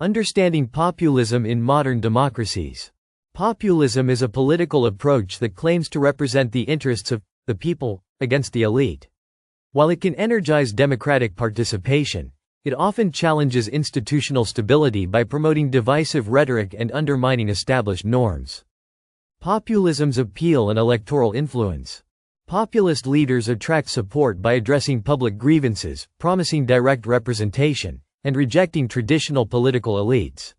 Understanding populism in modern democracies. Populism is a political approach that claims to represent the interests of the people against the elite. While it can energize democratic participation, it often challenges institutional stability by promoting divisive rhetoric and undermining established norms. Populism's appeal and electoral influence. Populist leaders attract support by addressing public grievances, promising direct representation, and rejecting traditional political elites.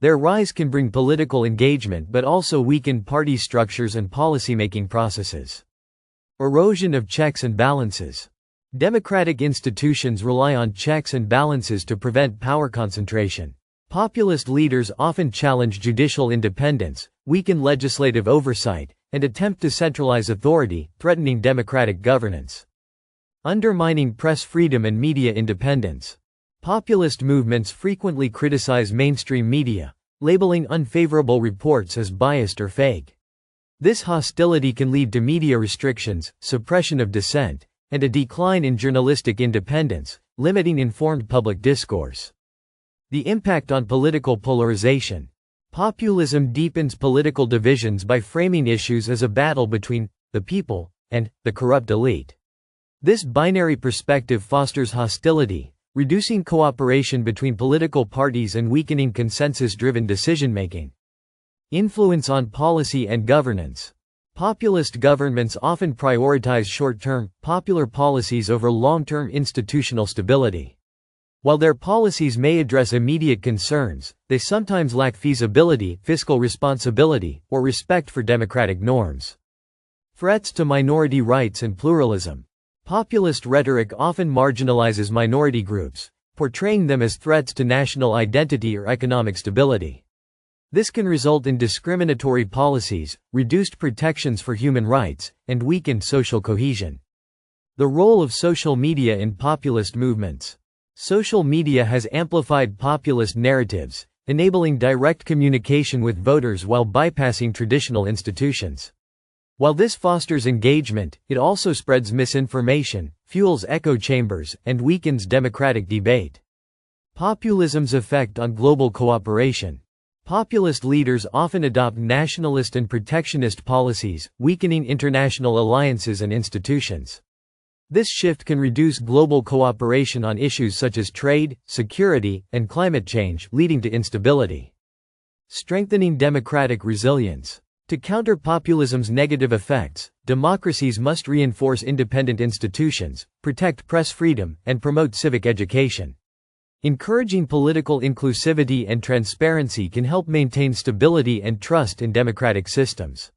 Their rise can bring political engagement but also weaken party structures and policymaking processes. Erosion of checks and balances. Democratic institutions rely on checks and balances to prevent power concentration. Populist leaders often challenge judicial independence, weaken legislative oversight, and attempt to centralize authority, threatening democratic governance. Undermining press freedom and media independence. Populist movements frequently criticize mainstream media, labeling unfavorable reports as biased or fake. This hostility can lead to media restrictions, suppression of dissent, and a decline in journalistic independence, limiting informed public discourse. The impact on political polarization. Populism deepens political divisions by framing issues as a battle between the people and the corrupt elite. This binary perspective fosters hostility, reducing cooperation between political parties and weakening consensus-driven decision-making. Influence on policy and governance. Populist governments often prioritize short-term, popular policies over long-term institutional stability. While their policies may address immediate concerns, they sometimes lack feasibility, fiscal responsibility, or respect for democratic norms. Threats to minority rights and pluralism. Populist rhetoric often marginalizes minority groups, portraying them as threats to national identity or economic stability. This can result in discriminatory policies, reduced protections for human rights, and weakened social cohesion. The role of social media in populist movements. Social media has amplified populist narratives, enabling direct communication with voters while bypassing traditional institutions. While this fosters engagement, it also spreads misinformation, fuels echo chambers, and weakens democratic debate. Populism's effect on global cooperation. Populist leaders often adopt nationalist and protectionist policies, weakening international alliances and institutions. This shift can reduce global cooperation on issues such as trade, security, and climate change, leading to instability. Strengthening democratic resilience. To counter populism's negative effects, democracies must reinforce independent institutions, protect press freedom, and promote civic education. Encouraging political inclusivity and transparency can help maintain stability and trust in democratic systems.